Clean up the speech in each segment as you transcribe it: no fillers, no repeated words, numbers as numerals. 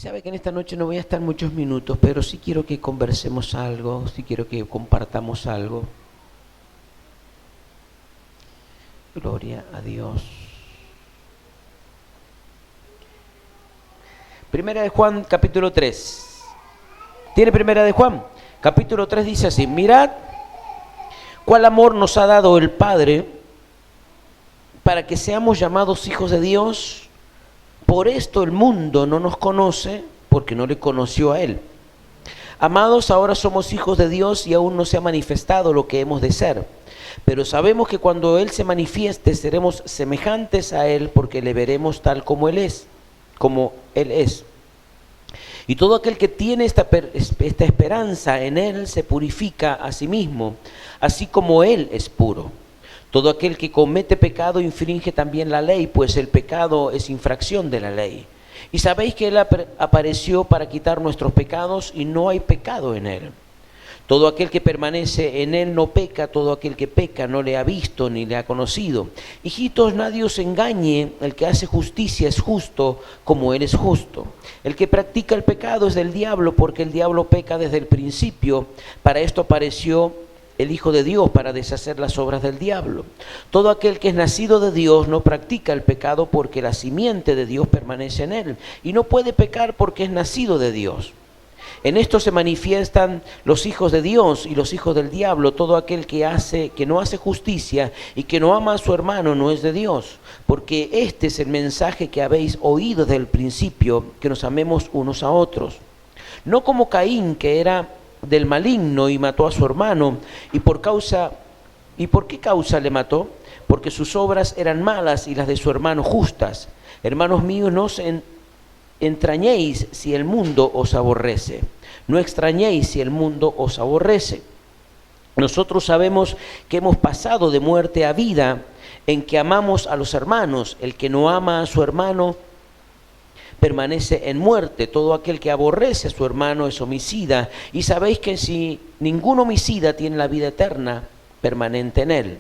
Sabe que en esta noche no voy a estar muchos minutos, pero sí quiero que conversemos algo, sí quiero que compartamos algo. Gloria a Dios. Primera de Juan, capítulo 3. ¿Tiene Primera de Juan? Capítulo 3 dice así: mirad cuál amor nos ha dado el Padre para que seamos llamados hijos de Dios. Por esto el mundo no nos conoce, porque no le conoció a Él. Amados, ahora somos hijos de Dios y aún no se ha manifestado lo que hemos de ser. Pero sabemos que cuando Él se manifieste seremos semejantes a Él, porque le veremos tal como Él es, Y todo aquel que tiene esta esperanza en Él se purifica a sí mismo, así como Él es puro. Todo aquel que comete pecado infringe también la ley, pues el pecado es infracción de la ley. Y sabéis que Él apareció para quitar nuestros pecados y no hay pecado en Él. Todo aquel que permanece en Él no peca, todo aquel que peca no le ha visto ni le ha conocido. Hijitos, nadie os engañe, el que hace justicia es justo como Él es justo. El que practica el pecado es del diablo, porque el diablo peca desde el principio. Para esto apareció el Hijo de Dios, para deshacer las obras del diablo. Todo aquel que es nacido de Dios no practica el pecado, porque la simiente de Dios permanece en él, y no puede pecar porque es nacido de Dios. En esto se manifiestan los hijos de Dios y los hijos del diablo. Todo aquel que no hace justicia y que no ama a su hermano no es de Dios, porque este es el mensaje que habéis oído desde el principio, que nos amemos unos a otros. No como Caín, que era del maligno y mató a su hermano. ¿Y por qué causa le mató? Porque sus obras eran malas y las de su hermano justas. Hermanos míos, no os entrañéis si el mundo os aborrece. No extrañéis si el mundo os aborrece. Nosotros sabemos que hemos pasado de muerte a vida en que amamos a los hermanos. El que no ama a su hermano permanece en muerte. Todo aquel que aborrece a su hermano es homicida. Y sabéis que si ningún homicida tiene la vida eterna permanente en él.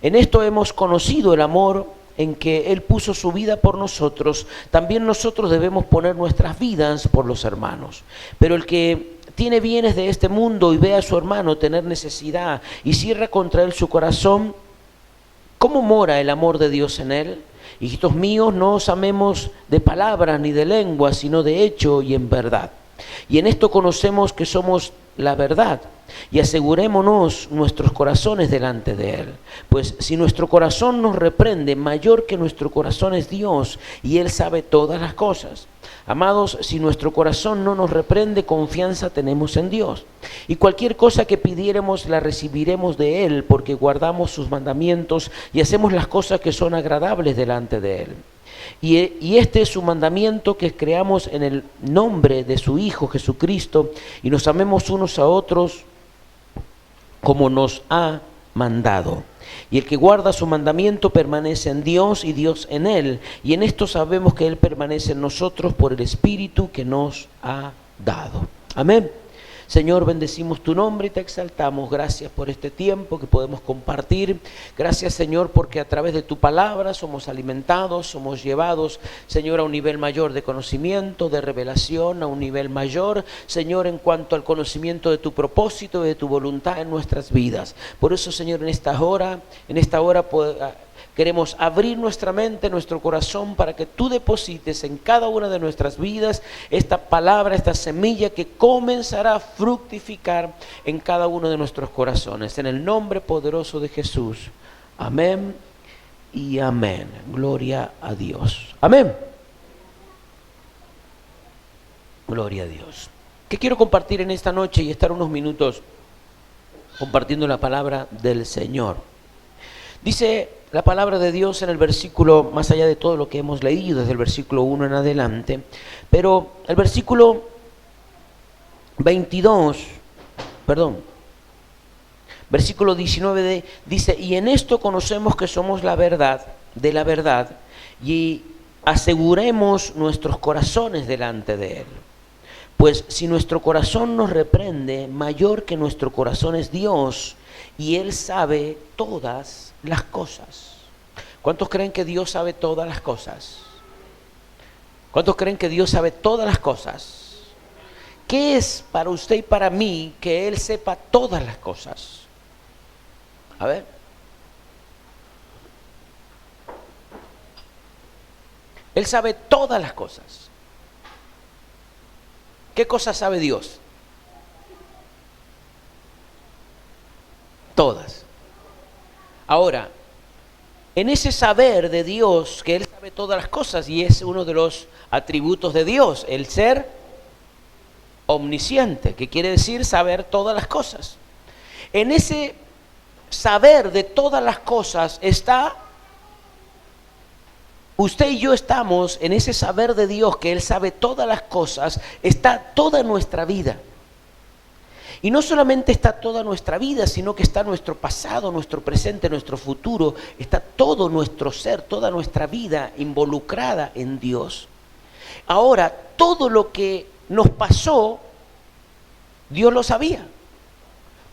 En esto hemos conocido el amor, en que Él puso su vida por nosotros. También nosotros debemos poner nuestras vidas por los hermanos. Pero el que tiene bienes de este mundo y ve a su hermano tener necesidad y cierra contra él su corazón, ¿cómo mora el amor de Dios en él? Hijitos míos, no os amemos de palabras ni de lengua, sino de hecho y en verdad. Y en esto conocemos que somos la verdad, y asegurémonos nuestros corazones delante de Él. Pues si nuestro corazón nos reprende, mayor que nuestro corazón es Dios, y Él sabe todas las cosas. Amados, si nuestro corazón no nos reprende, confianza tenemos en Dios. Y cualquier cosa que pidiéremos la recibiremos de Él, porque guardamos sus mandamientos y hacemos las cosas que son agradables delante de Él. Y este es su mandamiento, que creamos en el nombre de su Hijo Jesucristo y nos amemos unos a otros como nos ha mandado. Y el que guarda su mandamiento permanece en Dios y Dios en él. Y en esto sabemos que Él permanece en nosotros por el Espíritu que nos ha dado. Amén. Señor, bendecimos tu nombre y te exaltamos. Gracias por este tiempo que podemos compartir. Gracias, Señor, porque a través de tu palabra somos alimentados, somos llevados, Señor, a un nivel mayor de conocimiento, de revelación, a un nivel mayor, Señor, en cuanto al conocimiento de tu propósito y de tu voluntad en nuestras vidas. Por eso, Señor, en esta hora queremos abrir nuestra mente, nuestro corazón, para que tú deposites en cada una de nuestras vidas esta palabra, esta semilla que comenzará a fructificar en cada uno de nuestros corazones. En el nombre poderoso de Jesús. Amén y amén. Gloria a Dios. Amén. Gloria a Dios. ¿Qué quiero compartir en esta noche y estar unos minutos compartiendo la palabra del Señor? Dice la palabra de Dios en el versículo, más allá de todo lo que hemos leído desde el versículo 1 en adelante, pero el versículo 19 dice: y en esto conocemos que somos la verdad, de la verdad, y aseguremos nuestros corazones delante de Él. Pues si nuestro corazón nos reprende, mayor que nuestro corazón es Dios, y Él sabe todas las cosas. ¿Cuántos creen que Dios sabe todas las cosas? ¿Cuántos creen que Dios sabe todas las cosas? ¿Qué es para usted y para mí que Él sepa todas las cosas? A ver. Él sabe todas las cosas. ¿Qué cosas sabe Dios? Todas. Ahora, en ese saber de Dios, que Él sabe todas las cosas, y es uno de los atributos de Dios, el ser omnisciente, que quiere decir saber todas las cosas. En ese saber de todas las cosas está, usted y yo estamos en ese saber de Dios, que Él sabe todas las cosas, está toda nuestra vida. Y no solamente está toda nuestra vida, sino que está nuestro pasado, nuestro presente, nuestro futuro, está todo nuestro ser, toda nuestra vida involucrada en Dios. Ahora, todo lo que nos pasó, Dios lo sabía.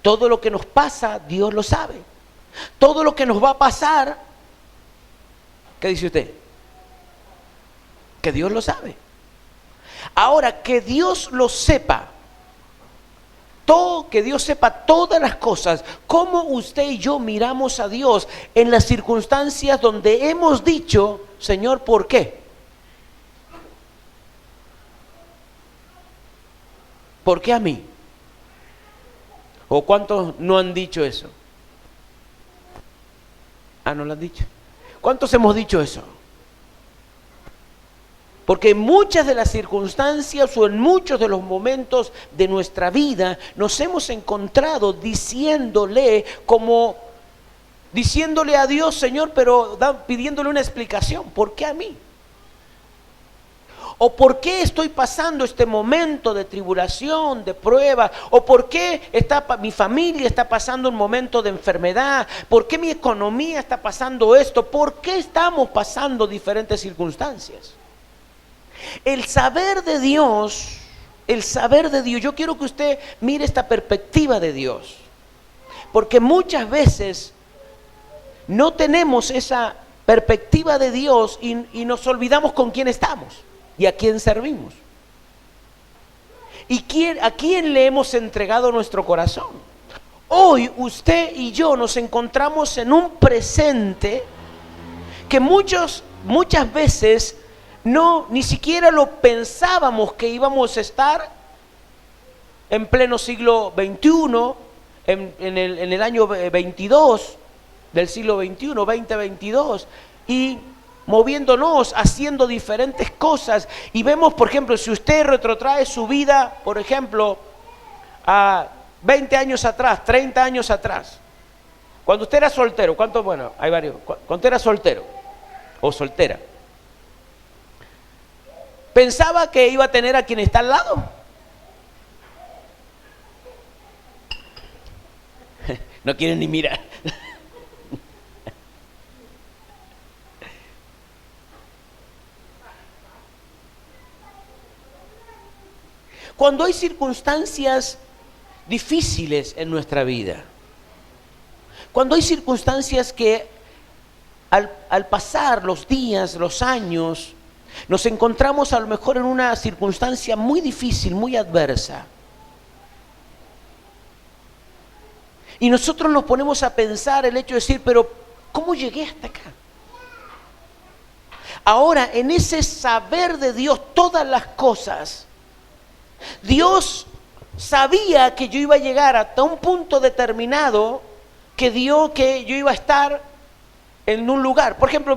Todo lo que nos pasa, Dios lo sabe. Todo lo que nos va a pasar, ¿qué dice usted? Que Dios lo sabe. Ahora, que Dios lo sepa, que Dios sepa todas las cosas, cómo usted y yo miramos a Dios en las circunstancias donde hemos dicho, Señor, ¿por qué? ¿Por qué a mí? ¿O cuántos no han dicho eso? Ah, ¿no lo han dicho? ¿Cuántos hemos dicho eso? Porque en muchas de las circunstancias o en muchos de los momentos de nuestra vida nos hemos encontrado diciéndole a Dios, Señor, pero pidiéndole una explicación. ¿Por qué a mí? ¿O por qué estoy pasando este momento de tribulación, de prueba? ¿O por qué mi familia está pasando un momento de enfermedad? ¿Por qué mi economía está pasando esto? ¿Por qué estamos pasando diferentes circunstancias? El saber de Dios, yo quiero que usted mire esta perspectiva de Dios, porque muchas veces no tenemos esa perspectiva de Dios y nos olvidamos con quién estamos y a quién servimos y a quién le hemos entregado nuestro corazón. Hoy usted y yo nos encontramos en un presente que muchas veces ni siquiera lo pensábamos que íbamos a estar en pleno siglo XXI, en el año 22 del siglo XXI, 2022, y moviéndonos, haciendo diferentes cosas. Y vemos, por ejemplo, si usted retrotrae su vida, por ejemplo, a 20 años atrás, 30 años atrás, cuando usted era soltero, hay varios, cuando usted era soltero o soltera, ¿pensaba que iba a tener a quien está al lado? No quieren ni mirar. Cuando hay circunstancias difíciles en nuestra vida, cuando hay circunstancias que al pasar los días, los años, nos encontramos a lo mejor en una circunstancia muy difícil, muy adversa. Y nosotros nos ponemos a pensar el hecho de decir, pero ¿cómo llegué hasta acá? Ahora, en ese saber de Dios todas las cosas, Dios sabía que yo iba a llegar hasta un punto determinado que yo iba a estar en un lugar. Por ejemplo,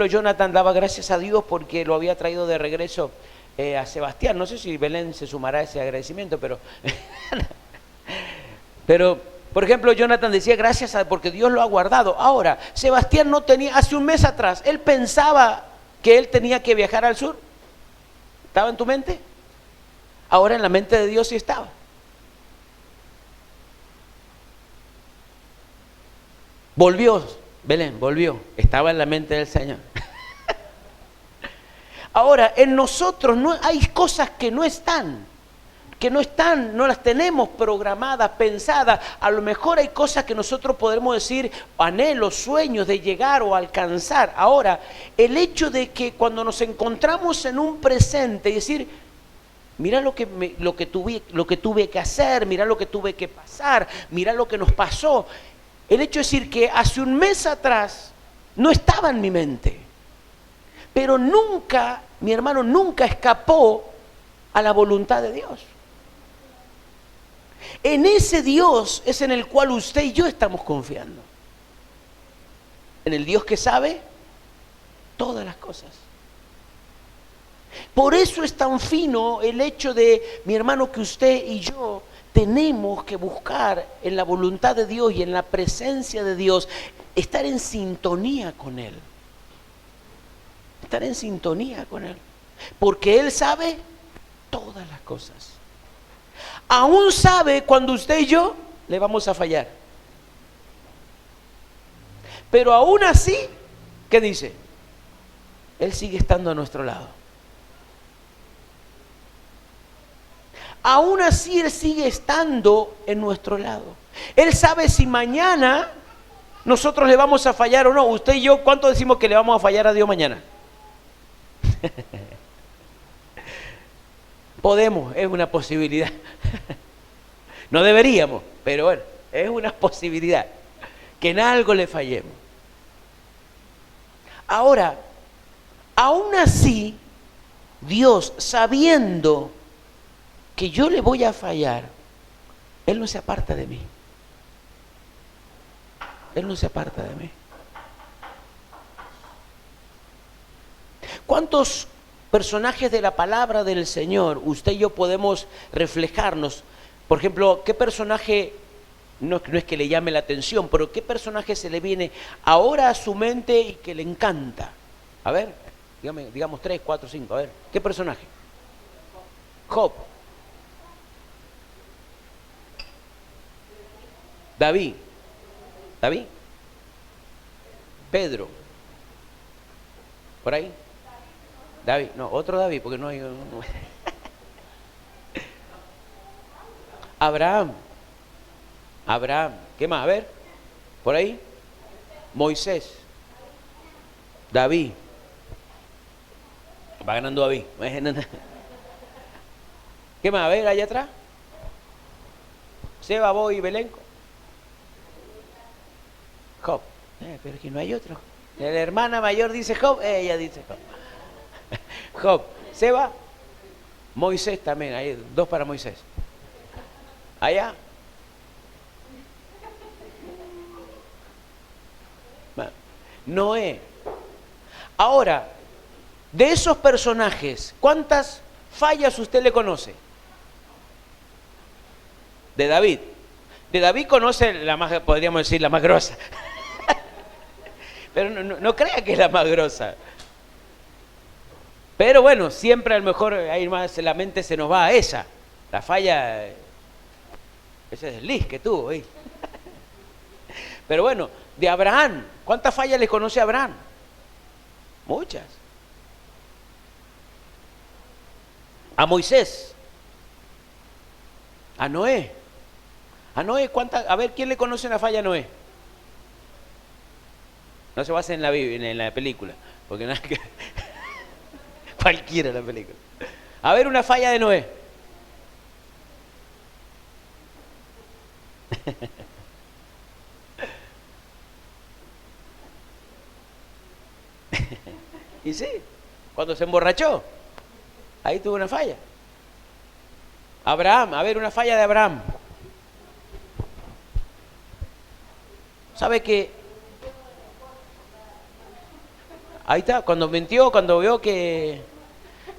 Jonathan daba gracias a Dios porque lo había traído de regreso a Sebastián. No sé si Belén se sumará a ese agradecimiento, pero por ejemplo, Jonathan decía gracias porque Dios lo ha guardado. Ahora, Sebastián hace un mes atrás, él pensaba que él tenía que viajar al sur. ¿Estaba en tu mente? Ahora en la mente de Dios sí estaba. Volvió, Belén, volvió. Estaba en la mente del Señor. Ahora, en nosotros hay cosas que no están. que no están, no las tenemos programadas, pensadas. A lo mejor hay cosas que nosotros podremos decir, anhelos, sueños de llegar o alcanzar. Ahora, el hecho de que cuando nos encontramos en un presente y decir, mira lo que tuve que hacer, mira lo que tuve que pasar, mira lo que nos pasó. El hecho de decir que hace un mes atrás no estaba en mi mente, pero nunca, mi hermano, nunca escapó a la voluntad de Dios. En ese Dios es en el cual usted y yo estamos confiando. En el Dios que sabe todas las cosas. Por eso es tan fino el hecho de, mi hermano, que usted y yo tenemos que buscar en la voluntad de Dios y en la presencia de Dios, estar en sintonía con Él. Estar en sintonía con Él. Porque Él sabe todas las cosas. Aún sabe cuando usted y yo le vamos a fallar. Pero aún así, ¿qué dice? Él sigue estando a nuestro lado. Aún así Él sigue estando en nuestro lado. Él sabe si mañana nosotros le vamos a fallar o no. Usted y yo, ¿cuánto decimos que le vamos a fallar a Dios mañana? Podemos, es una posibilidad. No deberíamos, pero bueno, es una posibilidad que en algo le fallemos. Ahora, aún así, Dios, sabiendo que yo le voy a fallar, Él no se aparta de mí. Él no se aparta de mí. ¿Cuántos personajes de la palabra del Señor usted y yo podemos reflejarnos? Por ejemplo, ¿qué personaje, no es que le llame la atención, pero qué personaje se le viene ahora a su mente y que le encanta? A ver, digamos 3, 4, 5, a ver, ¿qué personaje? Job. David. Pedro. ¿Por ahí? David, no, otro David, porque no hay... Abraham, ¿qué más? A ver, por ahí. Moisés, David. Va ganando David. ¿Qué más? A ver, allá atrás. Seba, Boy y Belenco. Job. Pero aquí no hay otro. La hermana mayor dice Job, ella dice Job. Job, Seba, Moisés también, hay 2 para Moisés. Allá. Noé. Ahora, de esos personajes, ¿cuántas fallas usted le conoce? De David. De David conoce la más, podríamos decir, la más grosa. Pero no crea que es la más grosa. Pero bueno, siempre a lo mejor ahí más la mente se nos va a esa. La falla, ese desliz que tuvo ahí. Pero bueno, de Abraham, ¿cuántas fallas le conoce a Abraham? Muchas. A Moisés. A Noé. A Noé, ¿cuántas? A ver, ¿quién le conoce una falla a Noé? No se basa en la película, porque nada que... Cualquiera la película. A ver, una falla de Noé. Y sí, cuando se emborrachó, ahí tuvo una falla. Abraham, a ver, una falla de Abraham. ¿Sabe que ahí está, cuando mintió, cuando vio que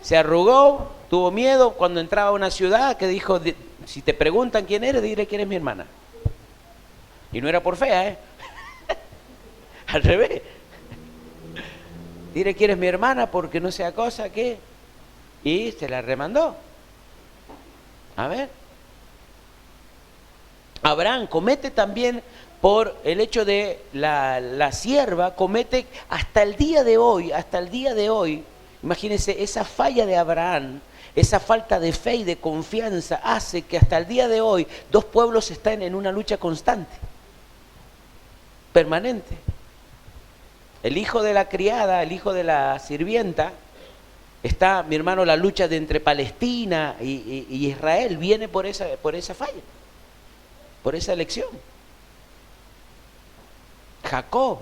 se arrugó, tuvo miedo, cuando entraba a una ciudad, que dijo, si te preguntan quién eres, diré que eres mi hermana. Y no era por fea, al revés. Diré que eres mi hermana porque no sea cosa que... Y se la remandó. A ver. Abraham comete también... Por el hecho de la sierva, comete hasta el día de hoy, imagínense, esa falla de Abraham esa falta de fe y de confianza hace que hasta el día de hoy 2 pueblos estén en una lucha constante, permanente. El hijo de la criada, el hijo de la sirvienta, está, mi hermano, la lucha de entre Palestina y Israel viene por esa falla, por esa elección. Jacob.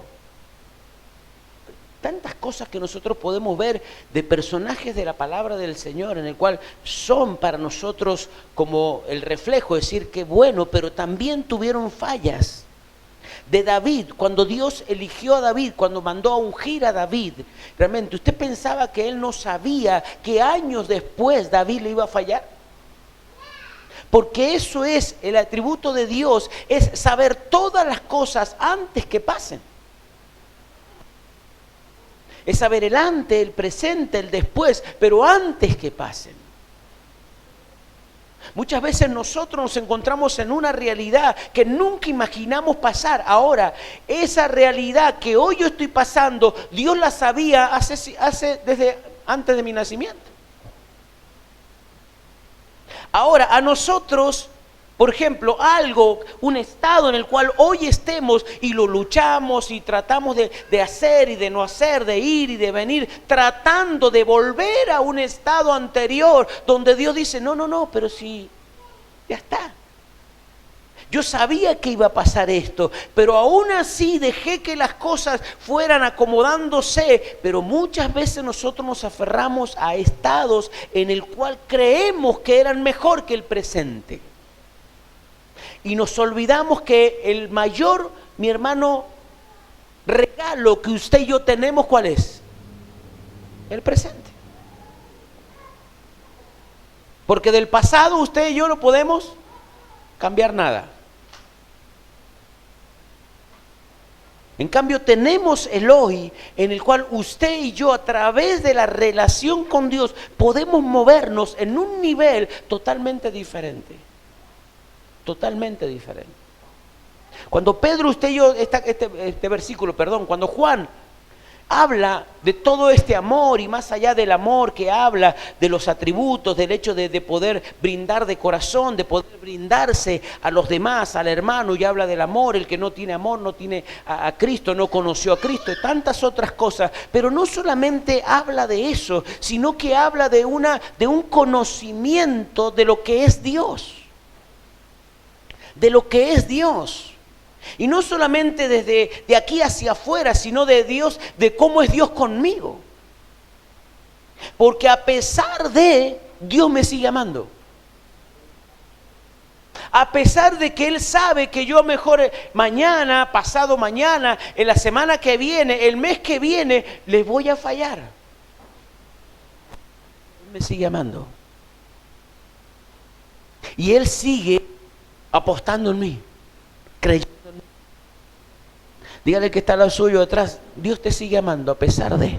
Tantas cosas que nosotros podemos ver de personajes de la palabra del Señor, en el cual son para nosotros como el reflejo, es decir, que bueno, pero también tuvieron fallas. De David, cuando Dios eligió a David, cuando mandó a ungir a David, realmente, ¿usted pensaba que él no sabía que años después David le iba a fallar? Porque eso es el atributo de Dios, es saber todas las cosas antes que pasen. Es saber el antes, el presente, el después, pero antes que pasen. Muchas veces nosotros nos encontramos en una realidad que nunca imaginamos pasar. Ahora, esa realidad que hoy yo estoy pasando, Dios la sabía hace desde antes de mi nacimiento. Ahora, a nosotros, por ejemplo, un estado en el cual hoy estemos y lo luchamos y tratamos de hacer y de no hacer, de ir y de venir, tratando de volver a un estado anterior donde Dios dice, no, pero sí, ya está. Yo sabía que iba a pasar esto, pero aún así dejé que las cosas fueran acomodándose. Pero muchas veces nosotros nos aferramos a estados en el cual creemos que eran mejor que el presente. Y nos olvidamos que el mayor, mi hermano, regalo que usted y yo tenemos, ¿cuál es? El presente. Porque del pasado usted y yo no podemos cambiar nada. En cambio tenemos el hoy en el cual usted y yo a través de la relación con Dios podemos movernos en un nivel totalmente diferente. Totalmente diferente. Cuando Pedro, usted y yo, este versículo, cuando Juan habla de todo este amor y más allá del amor que habla de los atributos, del hecho de poder brindar de corazón, de poder brindarse a los demás, al hermano, y habla del amor, el que no tiene amor no tiene a Cristo, no conoció a Cristo, y tantas otras cosas, pero no solamente habla de eso, sino que habla de un conocimiento de lo que es Dios, de lo que es Dios. Y no solamente desde de aquí hacia afuera, sino de Dios, de cómo es Dios conmigo. Porque a pesar de, Dios me sigue amando. A pesar de que Él sabe que yo mejor mañana, pasado mañana, en la semana que viene, el mes que viene, les voy a fallar. Él me sigue amando. Y Él sigue apostando en mí, creyendo. Dígale que está al lado suyo detrás, Dios te sigue amando a pesar de.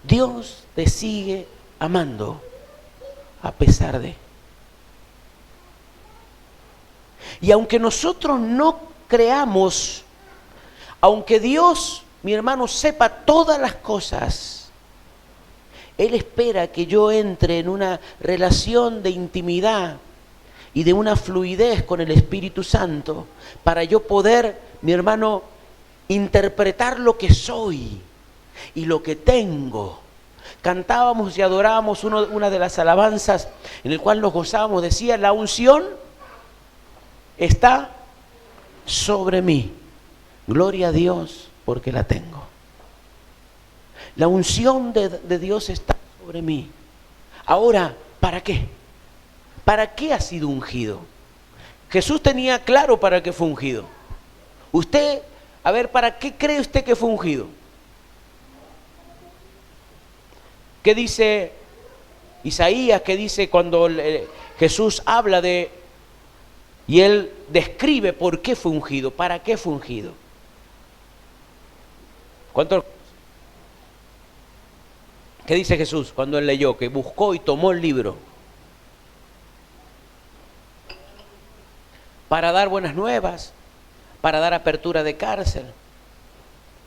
Dios te sigue amando a pesar de. Y aunque nosotros no creamos, aunque Dios, mi hermano, sepa todas las cosas, Él espera que yo entre en una relación de intimidad y de una fluidez con el Espíritu Santo para yo poder, mi hermano, interpretar lo que soy y lo que tengo. Cantábamos y adorábamos una de las alabanzas en el cual nos gozábamos, decía, la unción está sobre mí, gloria a Dios porque la tengo. La unción de Dios está sobre mí. Ahora, ¿para qué? ¿Para qué ha sido ungido? Jesús tenía claro para qué fue ungido. Usted, a ver, ¿para qué cree usted que fue ungido? ¿Qué dice Isaías? ¿Qué dice cuando Jesús habla de, y Él describe por qué fue ungido? ¿Para qué fue ungido? ¿Cuánto? ¿Qué dice Jesús cuando Él leyó? Que buscó y tomó el libro. Para dar buenas nuevas, para dar apertura de cárcel,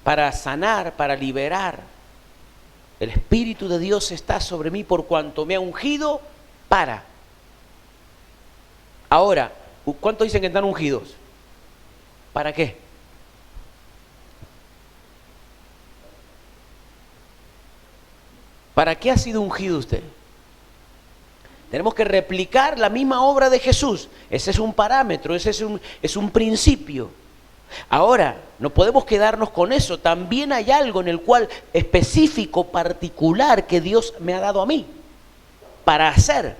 para sanar, para liberar. El Espíritu de Dios está sobre mí por cuanto me ha ungido para. Ahora, ¿cuántos dicen que están ungidos? ¿Para qué? ¿Para qué ha sido ungido usted? Tenemos que replicar la misma obra de Jesús. Ese es un parámetro, ese es un principio. Ahora, no podemos quedarnos con eso. También hay algo en el cual específico, particular, que Dios me ha dado a mí para hacer.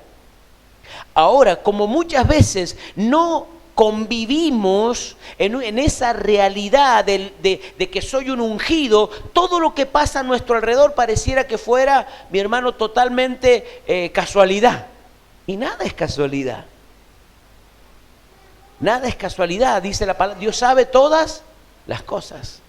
Ahora, como muchas veces no convivimos en esa realidad de que soy un ungido, todo lo que pasa a nuestro alrededor pareciera que fuera, mi hermano, totalmente casualidad. Y nada es casualidad. Nada es casualidad, dice la palabra. Dios sabe todas las cosas.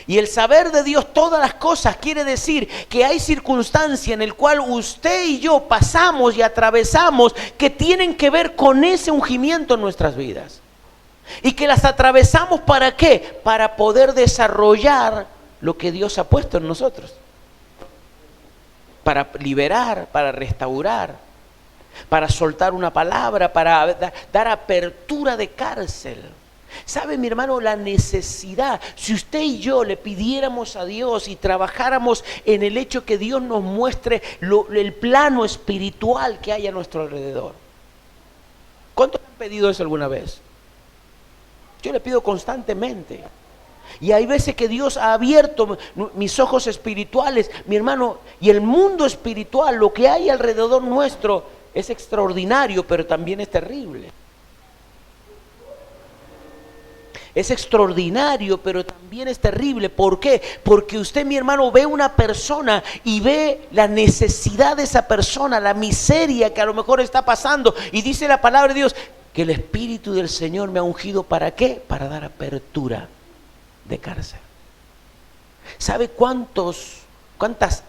Y el saber de Dios todas las cosas quiere decir que hay circunstancia en el cual usted y yo pasamos y atravesamos que tienen que ver con ese ungimiento en nuestras vidas. Y que las atravesamos ¿para qué? Para poder desarrollar lo que Dios ha puesto en nosotros. Para liberar, para restaurar, para soltar una palabra, para dar apertura de cárcel. ¿Sabe, mi hermano, la necesidad? Si usted y yo le pidiéramos a Dios y trabajáramos en el hecho que Dios nos muestre el plano espiritual que hay a nuestro alrededor. ¿Cuántos han pedido eso alguna vez? Yo le pido constantemente. Y hay veces que Dios ha abierto mis ojos espirituales, mi hermano, y el mundo espiritual, lo que hay alrededor nuestro, es extraordinario, pero también es terrible. Es extraordinario, pero también es terrible. ¿Por qué? Porque usted, mi hermano, ve una persona y ve la necesidad de esa persona, la miseria que a lo mejor está pasando. Y dice la palabra de Dios que el Espíritu del Señor me ha ungido ¿para qué? Para dar apertura de cárcel. ¿Sabe cuántas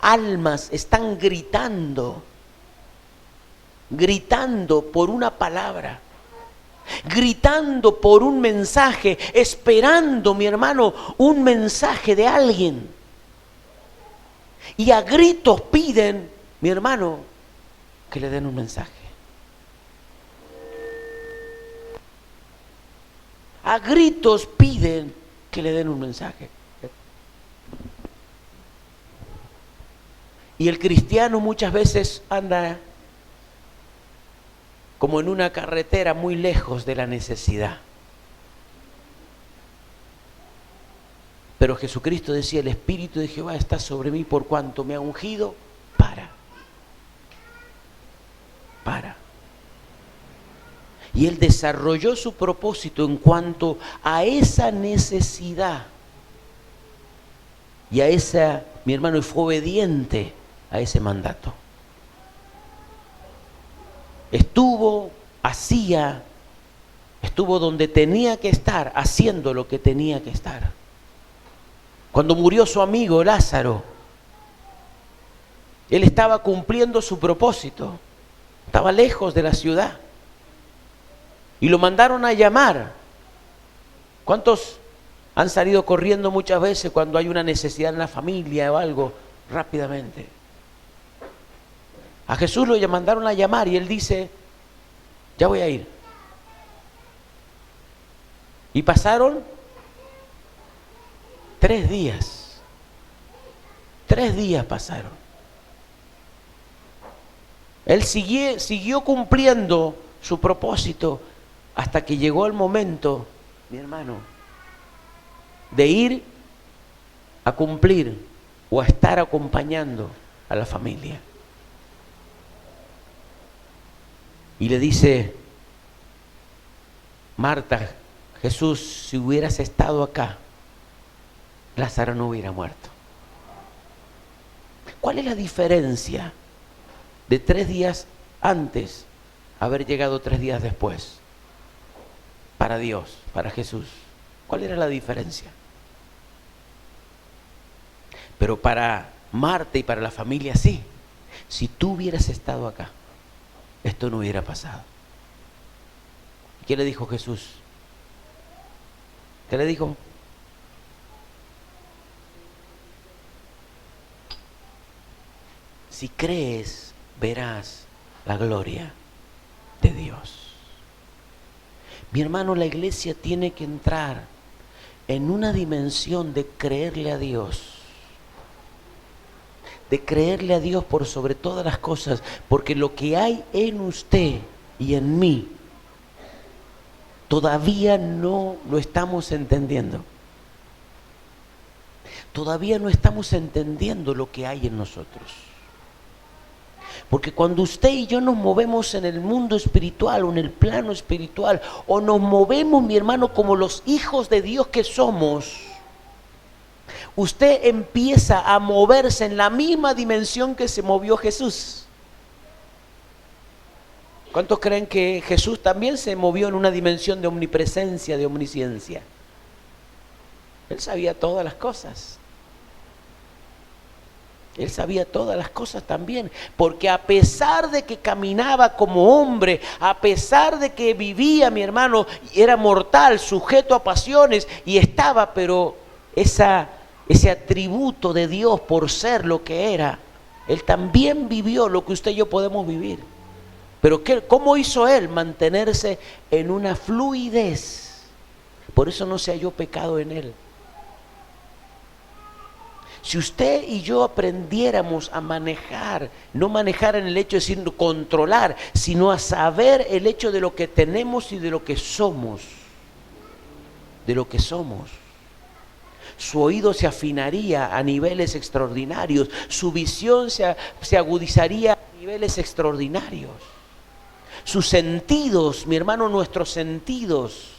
almas están gritando por una palabra? Gritando por un mensaje, esperando, mi hermano, un mensaje de alguien. Y a gritos piden, mi hermano, que le den un mensaje. A gritos piden que le den un mensaje. Y el cristiano muchas veces anda como en una carretera muy lejos de la necesidad. Pero Jesucristo decía, el Espíritu de Jehová está sobre mí por cuanto me ha ungido para. Y Él desarrolló su propósito en cuanto a esa necesidad. Y a esa, mi hermano, y fue obediente a ese mandato. Estuvo donde tenía que estar, haciendo lo que tenía que estar. Cuando murió su amigo Lázaro, él estaba cumpliendo su propósito, estaba lejos de la ciudad y lo mandaron a llamar. ¿Cuántos han salido corriendo muchas veces cuando hay una necesidad en la familia o algo? Rápidamente. A Jesús lo mandaron a llamar y él dice, ya voy a ir. Y pasaron 3 días. 3 días pasaron. Él siguió cumpliendo su propósito hasta que llegó el momento, mi hermano, de ir a cumplir o a estar acompañando a la familia. Y le dice, Marta, Jesús, si hubieras estado acá, Lázaro no hubiera muerto. ¿Cuál es la diferencia de 3 días antes haber llegado 3 días después? Para Dios, para Jesús. ¿Cuál era la diferencia? Pero para Marta y para la familia sí. Si tú hubieras estado acá, esto no hubiera pasado. ¿Qué le dijo Jesús? ¿Qué le dijo? Si crees, verás la gloria de Dios. Mi hermano, la iglesia tiene que entrar en una dimensión de creerle a Dios. De creerle a Dios por sobre todas las cosas, porque lo que hay en usted y en mí todavía no lo estamos entendiendo. Todavía no estamos entendiendo lo que hay en nosotros. Porque cuando usted y yo nos movemos en el mundo espiritual o en el plano espiritual, o nos movemos, mi hermano, como los hijos de Dios que somos, usted empieza a moverse en la misma dimensión que se movió Jesús. ¿Cuántos creen que Jesús también se movió en una dimensión de omnipresencia, de omnisciencia? Él sabía todas las cosas. Él sabía todas las cosas también, porque a pesar de que caminaba como hombre, a pesar de que vivía, mi hermano, era mortal, sujeto a pasiones, y estaba, pero ese atributo de Dios por ser lo que era, Él también vivió lo que usted y yo podemos vivir. Pero ¿cómo hizo Él? Mantenerse en una fluidez. Por eso no se halló pecado en Él. Si usted y yo aprendiéramos a manejar, no manejar en el hecho de decir controlar, sino a saber el hecho de lo que tenemos y de lo que somos, su oído se afinaría a niveles extraordinarios, su visión se agudizaría a niveles extraordinarios, sus sentidos, mi hermano, nuestros sentidos,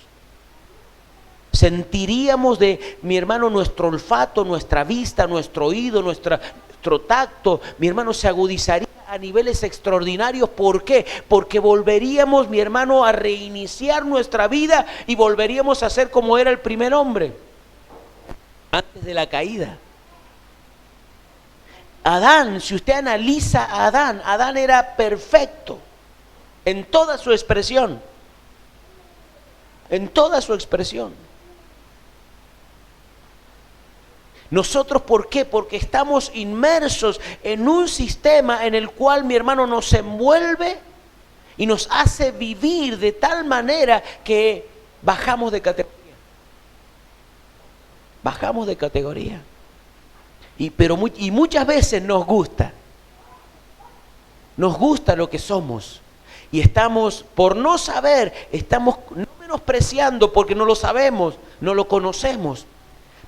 sentiríamos mi hermano, nuestro olfato, nuestra vista, nuestro oído, nuestro tacto, mi hermano, se agudizaría a niveles extraordinarios. ¿Por qué? Porque volveríamos, mi hermano, a reiniciar nuestra vida y volveríamos a ser como era el primer hombre antes de la caída. Adán, si usted analiza a Adán era perfecto en toda su expresión, en toda su expresión. Nosotros, ¿por qué? Porque estamos inmersos en un sistema en el cual, mi hermano, nos envuelve y nos hace vivir de tal manera que bajamos de categoría. Bajamos de categoría. Y muchas veces nos gusta lo que somos. Y estamos, por no saber, estamos no menospreciando porque no lo sabemos, no lo conocemos.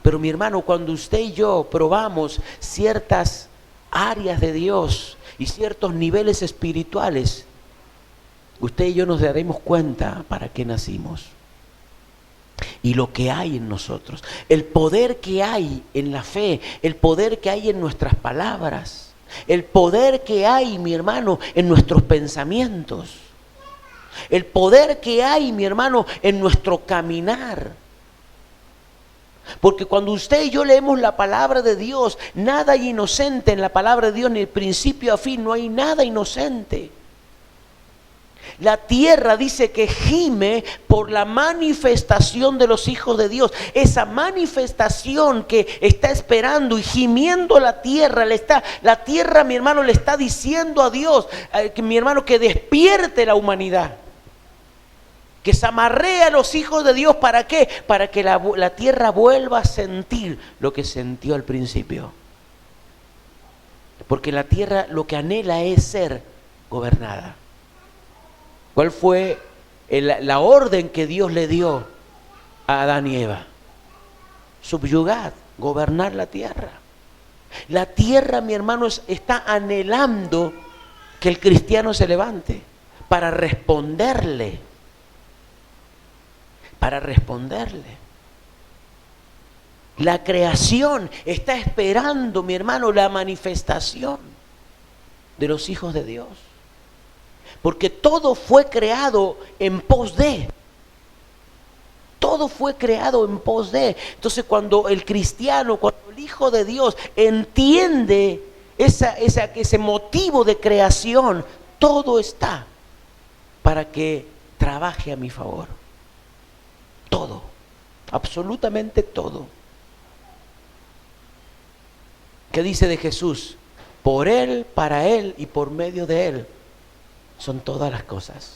Pero mi hermano, cuando usted y yo probamos ciertas áreas de Dios y ciertos niveles espirituales, usted y yo nos daremos cuenta para qué nacimos. Y lo que hay en nosotros, el poder que hay en la fe, el poder que hay en nuestras palabras, el poder que hay, mi hermano, en nuestros pensamientos, el poder que hay, mi hermano, en nuestro caminar. Porque cuando usted y yo leemos la palabra de Dios, nada hay inocente en la palabra de Dios, ni de principio a fin, no hay nada inocente. La tierra dice que gime por la manifestación de los hijos de Dios. Esa manifestación que está esperando y gimiendo la tierra, mi hermano, le está diciendo a Dios, mi hermano, que despierte la humanidad. Que se amarre a los hijos de Dios. ¿Para qué? Para que la tierra vuelva a sentir lo que sintió al principio. Porque la tierra lo que anhela es ser gobernada. ¿Cuál fue la orden que Dios le dio a Adán y Eva? Subyugad, gobernar la tierra. La tierra, mi hermano, está anhelando que el cristiano se levante para responderle. La creación está esperando, mi hermano, la manifestación de los hijos de Dios. Porque todo fue creado en pos de. Todo fue creado en pos de. Entonces, cuando el cristiano, cuando el hijo de Dios entiende ese motivo de creación, todo está para que trabaje a mi favor. Todo, absolutamente todo. ¿Qué dice de Jesús? por Él, para Él y por medio de Él son todas las cosas.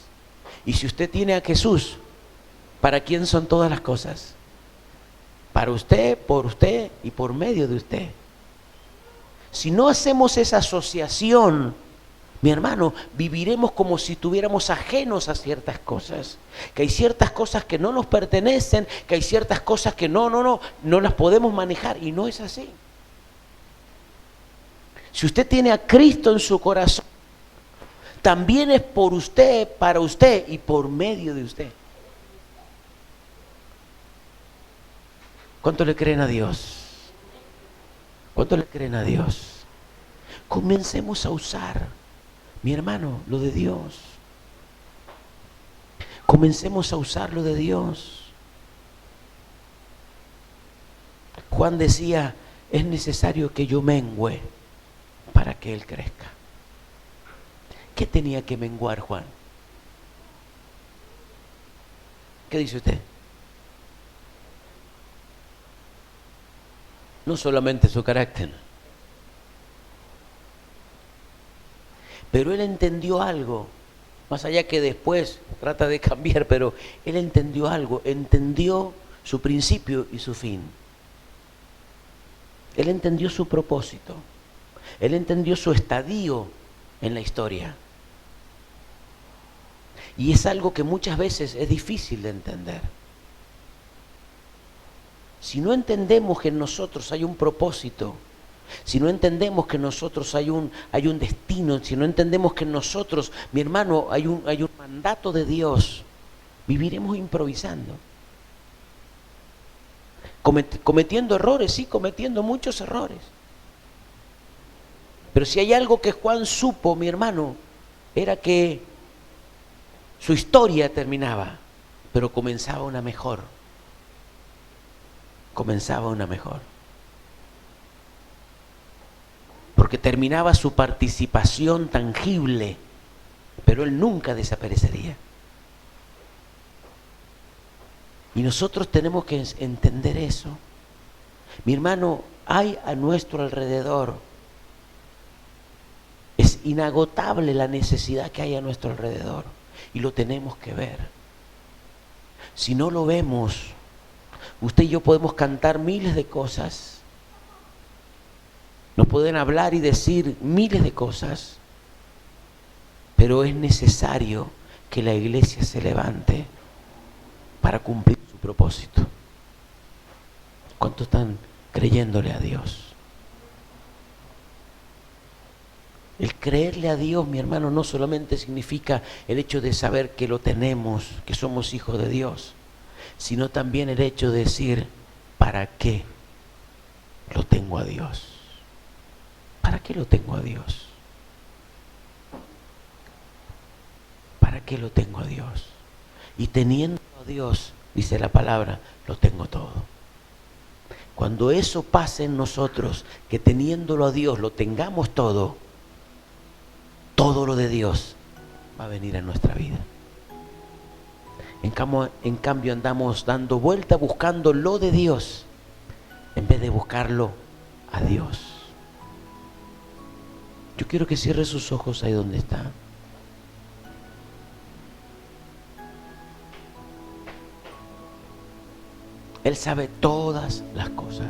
Y si usted tiene a Jesús, ¿para quién son todas las cosas? Para usted, por usted y por medio de usted. Si no hacemos esa asociación, mi hermano, viviremos como si estuviéramos ajenos a ciertas cosas. Que hay ciertas cosas que no nos pertenecen, que hay ciertas cosas que no las podemos manejar. Y no es así. Si usted tiene a Cristo en su corazón, también es por usted, para usted y por medio de usted. ¿Cuánto le creen a Dios? ¿Cuánto le creen a Dios? Comencemos a usar, mi hermano, lo de Dios. Comencemos a usar lo de Dios. Juan decía, es necesario que yo mengüe para que Él crezca. ¿Qué tenía que menguar Juan? ¿Qué dice usted? No solamente su carácter, pero él entendió algo, más allá que después trata de cambiar, pero él entendió algo, entendió su principio y su fin. Él entendió su propósito, él entendió su estadio en la historia. Y es algo que muchas veces es difícil de entender. Si no entendemos que en nosotros hay un propósito, si no entendemos que en nosotros hay un destino, si no entendemos que en nosotros, mi hermano, hay un mandato de Dios, viviremos improvisando. Cometiendo errores, sí, cometiendo muchos errores. Pero si hay algo que Juan supo, mi hermano, era que su historia terminaba, pero comenzaba una mejor. Comenzaba una mejor. Porque terminaba su participación tangible, pero él nunca desaparecería. Y nosotros tenemos que entender eso. Mi hermano, hay a nuestro alrededor, es inagotable la necesidad que hay a nuestro alrededor, y lo tenemos que ver. Si no lo vemos, usted y yo podemos cantar miles de cosas, nos pueden hablar y decir miles de cosas, pero es necesario que la iglesia se levante para cumplir su propósito. ¿Cuántos están creyéndole a Dios? El creerle a Dios, mi hermano, no solamente significa el hecho de saber que lo tenemos, que somos hijos de Dios, sino también el hecho de decir, ¿para qué lo tengo a Dios? ¿Para qué lo tengo a Dios? ¿Para qué lo tengo a Dios? Y teniendo a Dios, dice la palabra, lo tengo todo. Cuando eso pase en nosotros, que teniéndolo a Dios lo tengamos todo, todo lo de Dios va a venir a nuestra vida. En cambio andamos dando vuelta buscando lo de Dios en vez de buscarlo a Dios. Yo quiero que cierre sus ojos ahí donde está. Él sabe todas las cosas.